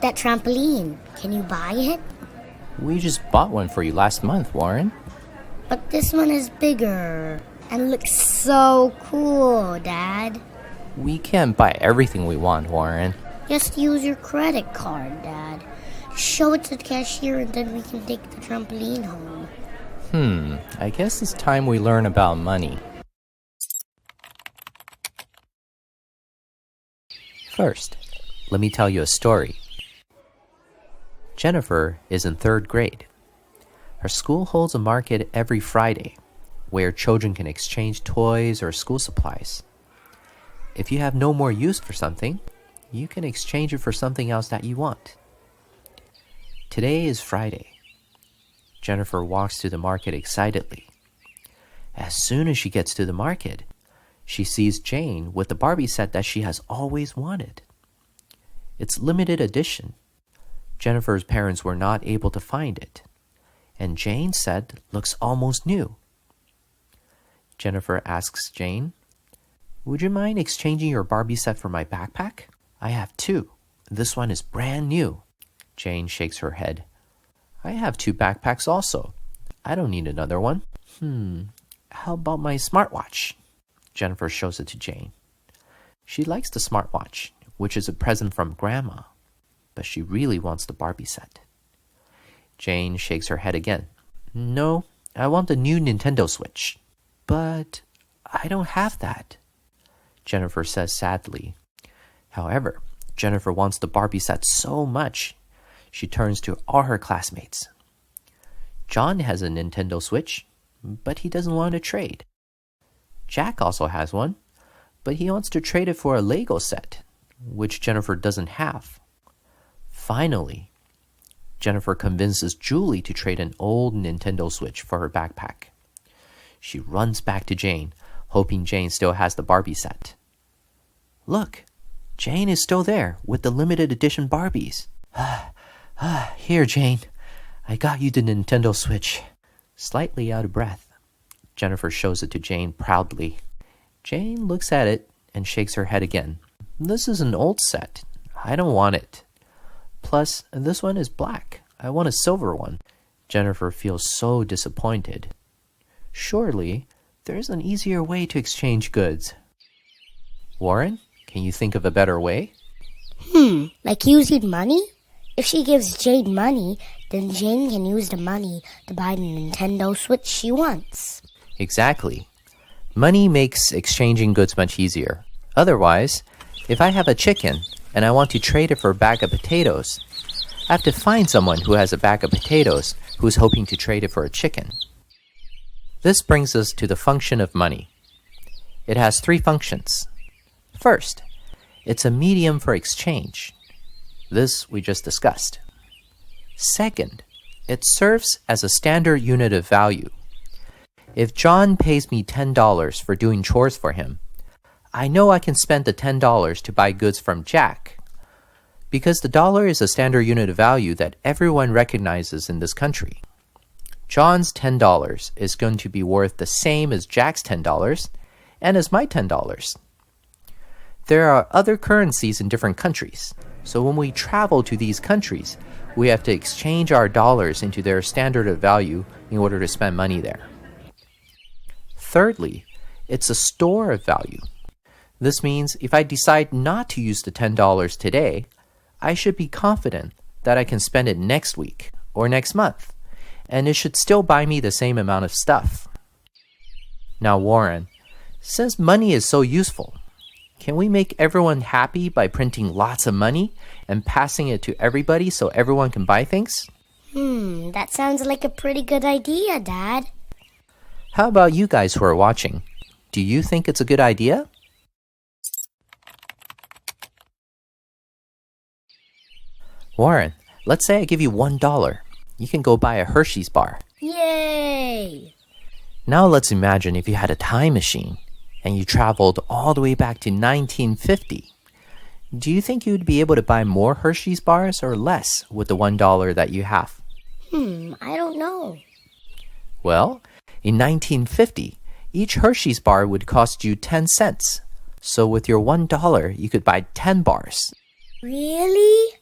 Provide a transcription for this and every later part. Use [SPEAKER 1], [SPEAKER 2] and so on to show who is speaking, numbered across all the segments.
[SPEAKER 1] like that trampoline. Can you buy it?
[SPEAKER 2] We just bought one for you last month, Warren.
[SPEAKER 1] But this one is bigger and looks so cool, Dad.
[SPEAKER 2] We can't buy everything we want, Warren.
[SPEAKER 1] Just use your credit card, Dad. Show it to the cashier and then we can take the trampoline home.
[SPEAKER 2] I guess it's time we learn about money. First, let me tell you a story. Jennifer is in 3rd grade. Her school holds a market every Friday where children can exchange toys or school supplies. If you have no more use for something, you can exchange it for something else that you want. Today is Friday. Jennifer walks to the market excitedly. As soon as she gets to the market, she sees Jane with the Barbie set that she has always wanted. It's limited edition. Jennifer's parents were not able to find it, and Jane's set looks almost new. Jennifer asks Jane, "Would you mind exchanging your Barbie set for my backpack? I have 2. This one is brand new." Jane shakes her head. "I have 2 backpacks also. I don't need another one." How about my smartwatch?" Jennifer shows it to Jane. She likes the smartwatch, which is a present from Grandma, but she really wants the Barbie set. Jane shakes her head again. "No, I want the new Nintendo Switch." "But I don't have that," Jennifer says sadly. However, Jennifer wants the Barbie set so much, she turns to all her classmates. John has a Nintendo Switch, but he doesn't want to trade. Jack also has one, but he wants to trade it for a Lego set, which Jennifer doesn't have. Finally, Jennifer convinces Julie to trade an old Nintendo Switch for her backpack. She runs back to Jane, hoping Jane still has the Barbie set. "Look, Jane is still there with the limited edition Barbies." Here, Jane, I got you the Nintendo Switch." Slightly out of breath, Jennifer shows it to Jane proudly. Jane looks at it and shakes her head again. "This is an old set. I don't want it. Plus, this one is black. I want a silver one." Jennifer feels so disappointed. Surely, there's an easier way to exchange goods. Warren, can you think of a better way?
[SPEAKER 1] Like using money? If she gives Jane money, then Jane can use the money to buy the Nintendo Switch she wants.
[SPEAKER 2] Exactly. Money makes exchanging goods much easier. Otherwise, if I have a chicken and I want to trade it for a bag of potatoes, I have to find someone who has a bag of potatoes who's hoping to trade it for a chicken. This brings us to the function of money. It has 3 functions. First, it's a medium for exchange. This we just discussed. Second, it serves as a standard unit of value. If John pays me $10 for doing chores for him, I know I can spend the $10 to buy goods from Jack, because the dollar is a standard unit of value that everyone recognizes in this country. John's $10 is going to be worth the same as Jack's $10 and as my $10. There are other currencies in different countries, so when we travel to these countries, we have to exchange our dollars into their standard of value in order to spend money there. Thirdly, it's a store of value. This means if I decide not to use the $10 today, I should be confident that I can spend it next week or next month, and it should still buy me the same amount of stuff. Now, Warren, since money is so useful, can we make everyone happy by printing lots of money and passing it to everybody so everyone can buy things?
[SPEAKER 1] That sounds like a pretty good idea, Dad.
[SPEAKER 2] How about you guys who are watching? Do you think it's a good idea? Warren, let's say I give you $1. You can go buy a Hershey's bar.
[SPEAKER 1] Yay!
[SPEAKER 2] Now let's imagine if you had a time machine and you traveled all the way back to 1950. Do you think you'd be able to buy more Hershey's bars or less with the $1 that you have?
[SPEAKER 1] I don't know.
[SPEAKER 2] Well, in 1950, each Hershey's bar would cost you 10 cents. So with your $1, you could buy 10 bars.
[SPEAKER 1] Really?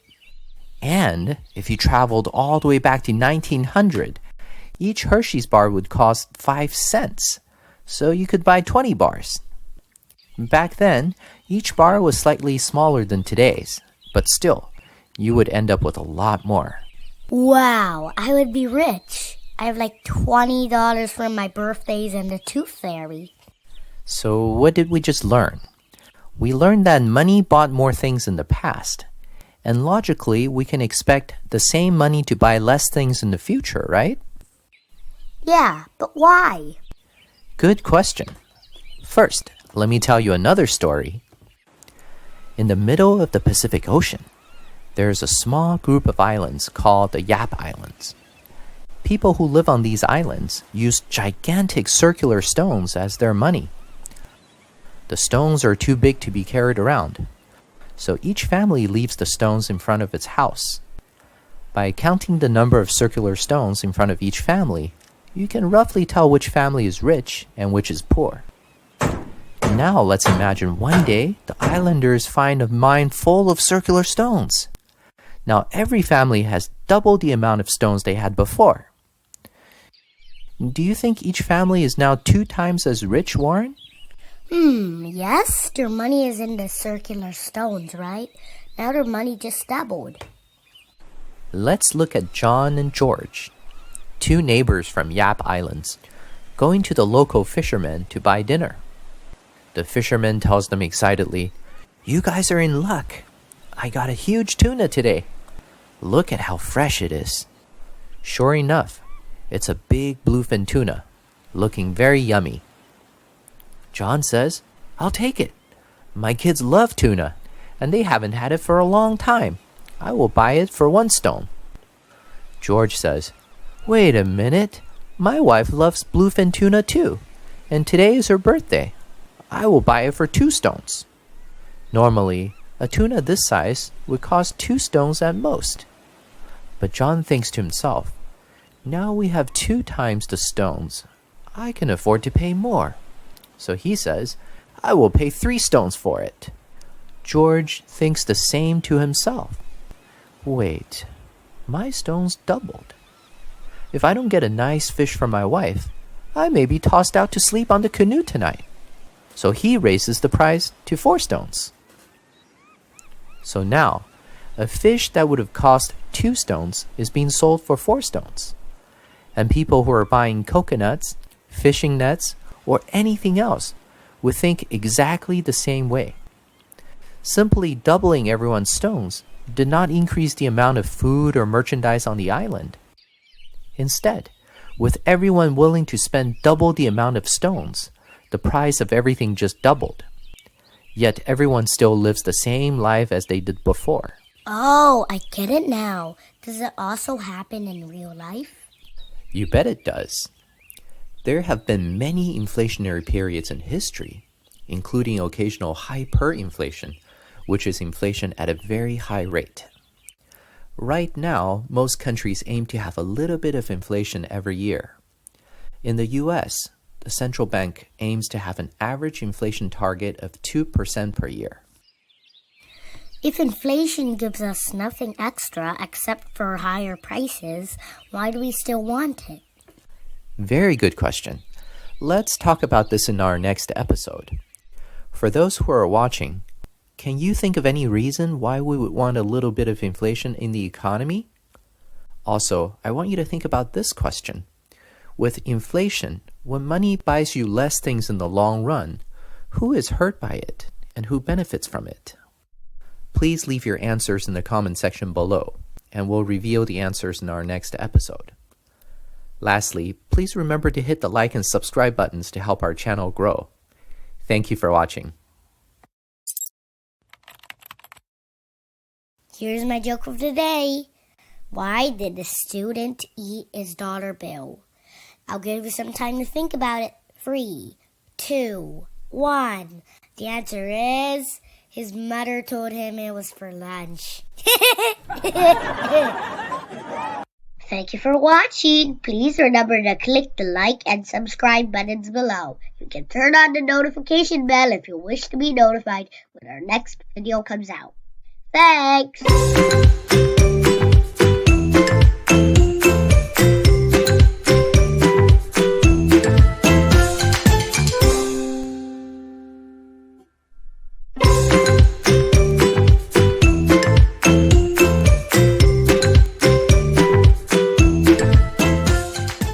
[SPEAKER 2] And if you traveled all the way back to 1900, each Hershey's bar would cost 5 cents, so you could buy 20 bars. Back then, each bar was slightly smaller than today's, but still, you would end up with a lot more.
[SPEAKER 1] Wow, I would be rich. I have like $20 for my birthdays and the tooth fairy.
[SPEAKER 2] So what did we just learn? We learned that money bought more things in the past. And logically, we can expect the same money to buy less things in the future, right?
[SPEAKER 1] Yeah, but why?
[SPEAKER 2] Good question. First, let me tell you another story. In the middle of the Pacific Ocean, there's a small group of islands called the Yap Islands. People who live on these islands use gigantic circular stones as their money. The stones are too big to be carried around, so each family leaves the stones in front of its house. By counting the number of circular stones in front of each family, you can roughly tell which family is rich and which is poor. Now let's imagine one day the islanders find a mine full of circular stones. Now every family has double the amount of stones they had before. Do you think each family is now 2 times as rich, Warren?
[SPEAKER 1] Yes, their money is in the circular stones, right? Now their money just doubled.
[SPEAKER 2] Let's look at John and George, 2 neighbors from Yap Islands, going to the local fisherman to buy dinner. The fisherman tells them excitedly, "You guys are in luck. I got a huge tuna today. Look at how fresh it is." Sure enough, it's a big bluefin tuna, looking very yummy. John says, "I'll take it. My kids love tuna, and they haven't had it for a long time. I will buy it for 1 stone. George says, "Wait a minute. My wife loves bluefin tuna too, and today is her birthday. I will buy it for 2 stones. Normally, a tuna this size would cost 2 stones at most. But John thinks to himself, now we have 2 times the stones. I can afford to pay more. So he says, I will pay 3 stones for it. George thinks the same to himself. Wait, my stones doubled. If I don't get a nice fish for my wife, I may be tossed out to sleep on the canoe tonight. So he raises the price to 4 stones. So now, a fish that would have cost 2 stones is being sold for 4 stones. And people who are buying coconuts, fishing nets, or anything else would think exactly the same way. Simply doubling everyone's stones did not increase the amount of food or merchandise on the island. Instead, with everyone willing to spend double the amount of stones, the price of everything just doubled. Yet everyone still lives the same life as they did before.
[SPEAKER 1] Oh, I get it now. Does it also happen in real life?
[SPEAKER 2] You bet it does. There have been many inflationary periods in history, including occasional hyperinflation, which is inflation at a very high rate. Right now, most countries aim to have a little bit of inflation every year. In the US, the central bank aims to have an average inflation target of 2% per year.
[SPEAKER 1] If inflation gives us nothing extra except for higher prices, why do we still want it?
[SPEAKER 2] Very good question. Let's talk about this in our next episode. For those who are watching, can you think of any reason why we would want a little bit of inflation in the economy? Also, I want you to think about this question. With inflation, when money buys you less things in the long run, who is hurt by it and who benefits from it? Please leave your answers in the comment section below, and we'll reveal the answers in our next episode. Lastly, please remember to hit the like and subscribe buttons to help our channel grow. Thank you for watching.
[SPEAKER 1] Here's my joke of the day. Why did the student eat his dollar bill? I'll give you some time to think about it. 3, 2, 1. The answer is, his mother told him it was for lunch. Thank you for watching. Please remember to click the like and subscribe buttons below. You can turn on the notification bell if you wish to be notified when our next video comes out. Thanks!